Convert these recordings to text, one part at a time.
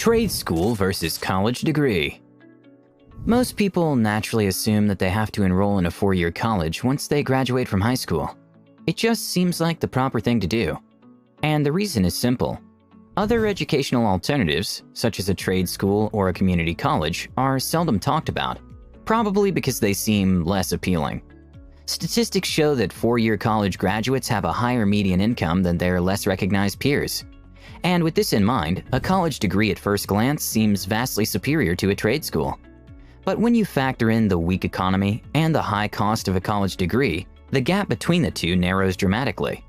Trade school versus college degree. Most people naturally assume that they have to enroll in a 4-year college once they graduate from high school. It just seems like the proper thing to do. And the reason is simple. Other educational alternatives, such as a trade school or a community college, are seldom talked about, probably because they seem less appealing. Statistics show that 4-year college graduates have a higher median income than their less recognized peers. And with this in mind, a college degree at first glance seems vastly superior to a trade school. But when you factor in the weak economy and the high cost of a college degree, the gap between the two narrows dramatically.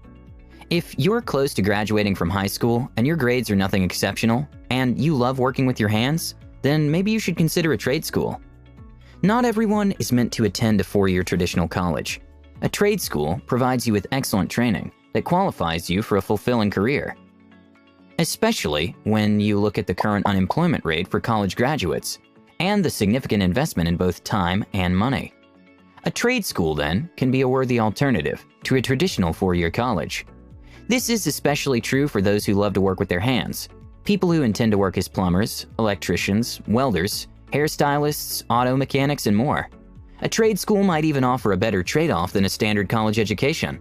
If you're close to graduating from high school and your grades are nothing exceptional, and you love working with your hands, then maybe you should consider a trade school. Not everyone is meant to attend a 4-year traditional college. A trade school provides you with excellent training that qualifies you for a fulfilling career. Especially when you look at the current unemployment rate for college graduates and the significant investment in both time and money. A trade school, then, can be a worthy alternative to a traditional 4-year college. This is especially true for those who love to work with their hands, people who intend to work as plumbers, electricians, welders, hairstylists, auto mechanics, and more. A trade school might even offer a better trade-off than a standard college education.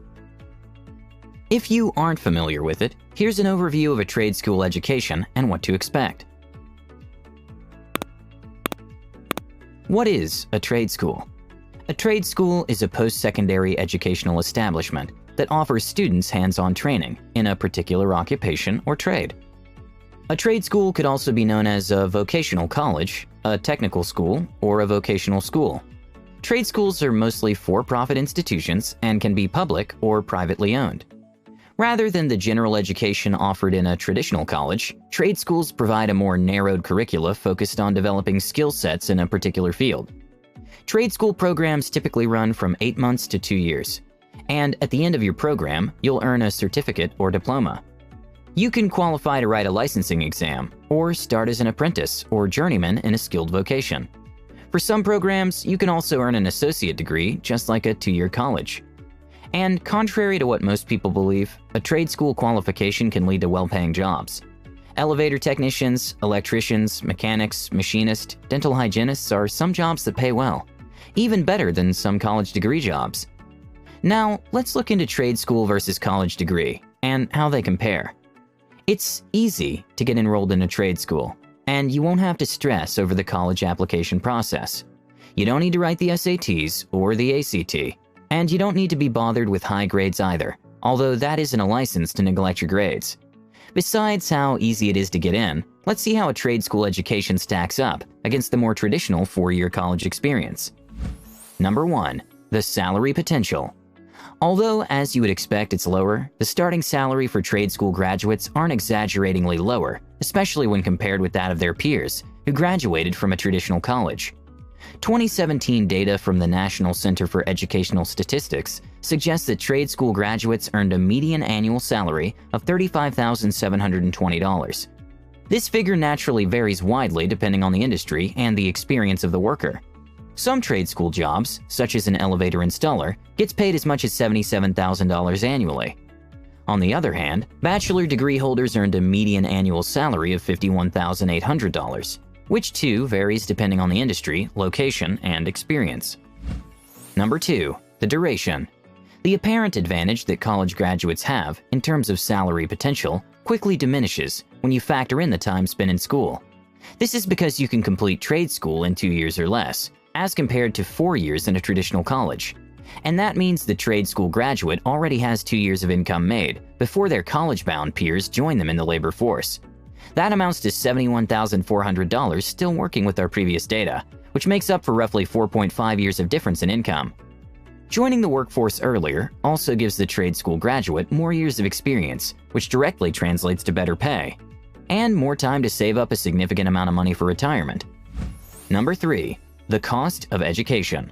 If you aren't familiar with it, here's an overview of a trade school education and what to expect. What is a trade school? A trade school is a post-secondary educational establishment that offers students hands-on training in a particular occupation or trade. A trade school could also be known as a vocational college, a technical school, or a vocational school. Trade schools are mostly for-profit institutions and can be public or privately owned. Rather than the general education offered in a traditional college, trade schools provide a more narrowed curricula focused on developing skill sets in a particular field. Trade school programs typically run from 8 months to 2 years, and at the end of your program, you'll earn a certificate or diploma. You can qualify to write a licensing exam, or start as an apprentice or journeyman in a skilled vocation. For some programs, you can also earn an associate degree, just like a 2-year college. And contrary to what most people believe, a trade school qualification can lead to well-paying jobs. Elevator technicians, electricians, mechanics, machinists, dental hygienists are some jobs that pay well, even better than some college degree jobs. Now, let's look into trade school versus college degree and how they compare. It's easy to get enrolled in a trade school, and you won't have to stress over the college application process. You don't need to write the SATs or the ACT. And you don't need to be bothered with high grades either, although that isn't a license to neglect your grades. Besides how easy it is to get in, let's see how a trade school education stacks up against the more traditional 4-year college experience. Number 1. The salary potential. Although, as you would expect, it's lower, the starting salary for trade school graduates aren't exaggeratingly lower, especially when compared with that of their peers who graduated from a traditional college. 2017 data from the National Center for Educational Statistics suggests that trade school graduates earned a median annual salary of $35,720. This figure naturally varies widely depending on the industry and the experience of the worker. Some trade school jobs, such as an elevator installer, gets paid as much as $77,000 annually. On the other hand, bachelor degree holders earned a median annual salary of $51,800. which too varies depending on the industry, location, and experience. Number 2. The duration. The apparent advantage that college graduates have in terms of salary potential quickly diminishes when you factor in the time spent in school. This is because you can complete trade school in 2 years or less, as compared to 4 years in a traditional college. And that means the trade school graduate already has 2 years of income made before their college-bound peers join them in the labor force. That amounts to $71,400 still working with our previous data, which makes up for roughly 4.5 years of difference in income. Joining the workforce earlier also gives the trade school graduate more years of experience, which directly translates to better pay, and more time to save up a significant amount of money for retirement. Number 3. The cost of education.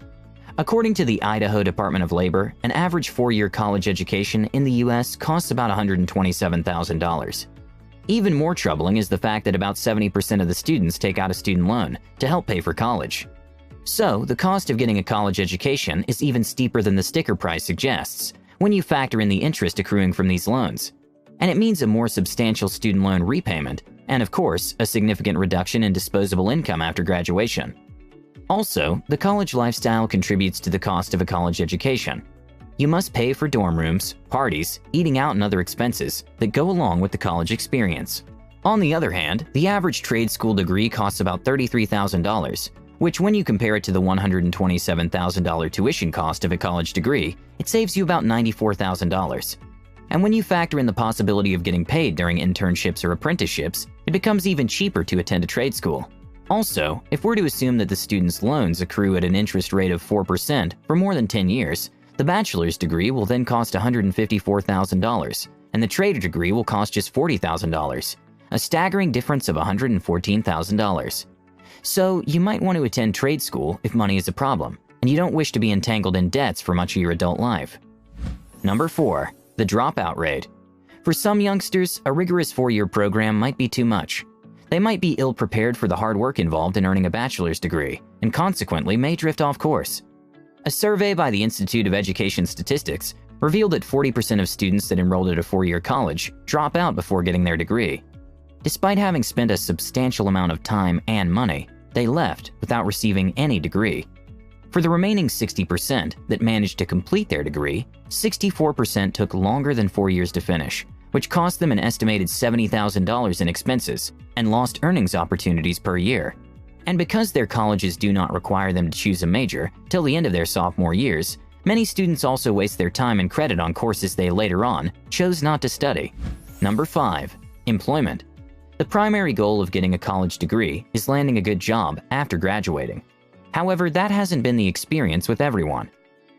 According to the Idaho Department of Labor, an average 4-year college education in the U.S. costs about $127,000. Even more troubling is the fact that about 70% of the students take out a student loan to help pay for college. So, the cost of getting a college education is even steeper than the sticker price suggests when you factor in the interest accruing from these loans. And it means a more substantial student loan repayment and of course, a significant reduction in disposable income after graduation. Also, the college lifestyle contributes to the cost of a college education. You must pay for dorm rooms, parties, eating out, and other expenses that go along with the college experience. On the other hand, the average trade school degree costs about $33,000, which when you compare it to the $127,000 tuition cost of a college degree, it saves you about $94,000. And when you factor in the possibility of getting paid during internships or apprenticeships, it becomes even cheaper to attend a trade school. Also, if we're to assume that the student's loans accrue at an interest rate of 4% for more than 10 years, the bachelor's degree will then cost $154,000, and the trade degree will cost just $40,000, a staggering difference of $114,000. So, you might want to attend trade school if money is a problem, and you don't wish to be entangled in debts for much of your adult life. Number 4. The dropout rate. For some youngsters, a rigorous 4-year program might be too much. They might be ill-prepared for the hard work involved in earning a bachelor's degree, and consequently may drift off course. A survey by the Institute of Education Statistics revealed that 40% of students that enrolled at a 4-year college drop out before getting their degree. Despite having spent a substantial amount of time and money, they left without receiving any degree. For the remaining 60% that managed to complete their degree, 64% took longer than 4 years to finish, which cost them an estimated $70,000 in expenses and lost earnings opportunities per year. And because their colleges do not require them to choose a major till the end of their sophomore years, many students also waste their time and credit on courses they later on chose not to study. Number 5. Employment. The primary goal of getting a college degree is landing a good job after graduating. However, that hasn't been the experience with everyone.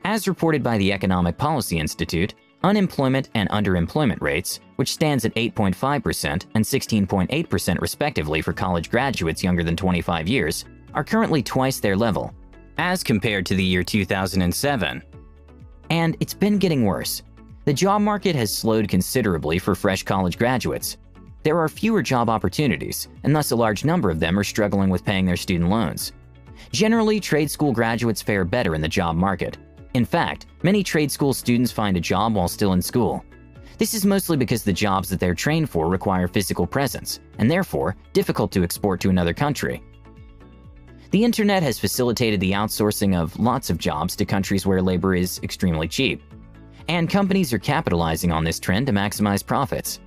As reported by the Economic Policy Institute, unemployment and underemployment rates, which stands at 8.5% and 16.8% respectively for college graduates younger than 25 years, are currently twice their level, as compared to the year 2007. And it's been getting worse. The job market has slowed considerably for fresh college graduates. There are fewer job opportunities, and thus a large number of them are struggling with paying their student loans. Generally, trade school graduates fare better in the job market. In fact, many trade school students find a job while still in school. This is mostly because the jobs that they're trained for require physical presence, and therefore difficult to export to another country. The internet has facilitated the outsourcing of lots of jobs to countries where labor is extremely cheap. And companies are capitalizing on this trend to maximize profits.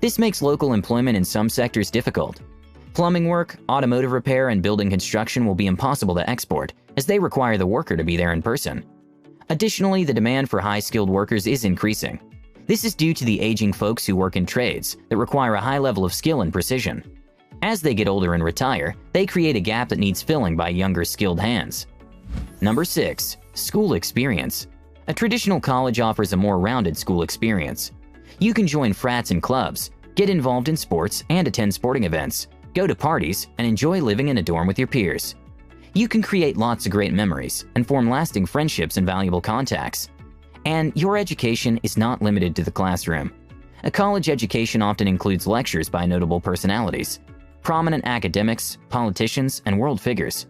This makes local employment in some sectors difficult. Plumbing work, automotive repair, and building construction will be impossible to export, as they require the worker to be there in person. Additionally, the demand for high-skilled workers is increasing. This is due to the aging folks who work in trades that require a high level of skill and precision. As they get older and retire, they create a gap that needs filling by younger skilled hands. Number 6. School experience. A traditional college offers a more rounded school experience. You can join frats and clubs, get involved in sports and attend sporting events, go to parties, and enjoy living in a dorm with your peers. You can create lots of great memories and form lasting friendships and valuable contacts. And your education is not limited to the classroom. A college education often includes lectures by notable personalities, prominent academics, politicians, and world figures.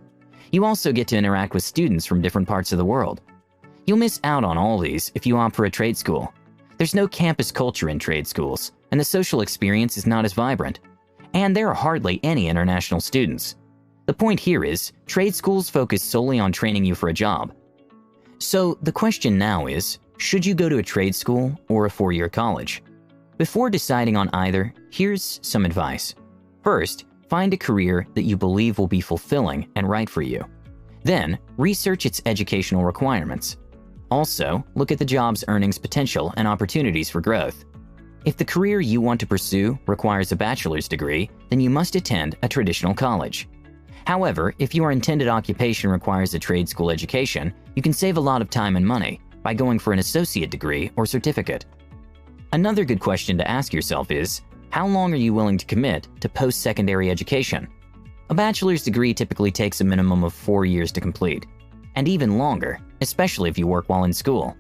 You also get to interact with students from different parts of the world. You'll miss out on all these if you opt for a trade school. There's no campus culture in trade schools, and the social experience is not as vibrant. And there are hardly any international students. The point here is, trade schools focus solely on training you for a job. So the question now is, should you go to a trade school or a 4-year college? Before deciding on either, here's some advice. First, find a career that you believe will be fulfilling and right for you. Then, research its educational requirements. Also, look at the job's earnings potential and opportunities for growth. If the career you want to pursue requires a bachelor's degree, then you must attend a traditional college. However, if your intended occupation requires a trade school education, you can save a lot of time and money by going for an associate degree or certificate. Another good question to ask yourself is, how long are you willing to commit to post-secondary education? A bachelor's degree typically takes a minimum of 4 years to complete, and even longer, especially if you work while in school.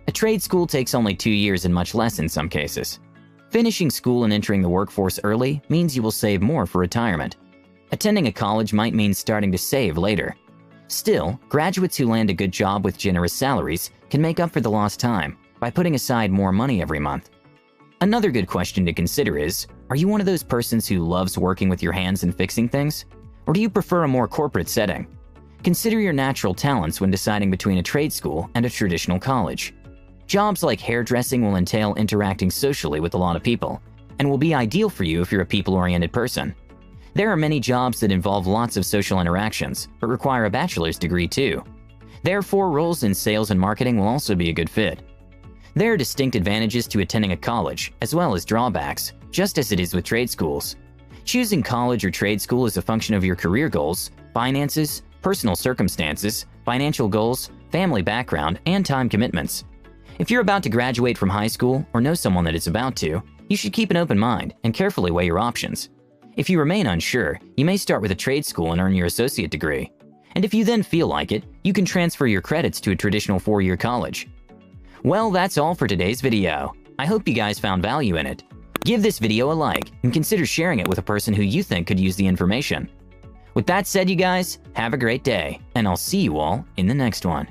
A trade school takes only 2 years and much less in some cases. Finishing school and entering the workforce early means you will save more for retirement. Attending a college might mean starting to save later. Still, graduates who land a good job with generous salaries can make up for the lost time by putting aside more money every month. Another good question to consider is, are you one of those persons who loves working with your hands and fixing things? Or do you prefer a more corporate setting? Consider your natural talents when deciding between a trade school and a traditional college. Jobs like hairdressing will entail interacting socially with a lot of people, and will be ideal for you if you're a people-oriented person. There are many jobs that involve lots of social interactions, but require a bachelor's degree too. Therefore, roles in sales and marketing will also be a good fit. There are distinct advantages to attending a college, as well as drawbacks, just as it is with trade schools. Choosing college or trade school is a function of your career goals, finances, personal circumstances, financial goals, family background, and time commitments. If you're about to graduate from high school or know someone that is about to, you should keep an open mind and carefully weigh your options. If you remain unsure, you may start with a trade school and earn your associate degree. And if you then feel like it, you can transfer your credits to a traditional 4-year college. Well, that's all for today's video. I hope you guys found value in it. Give this video a like and consider sharing it with a person who you think could use the information. With that said, you guys, have a great day, and I'll see you all in the next one.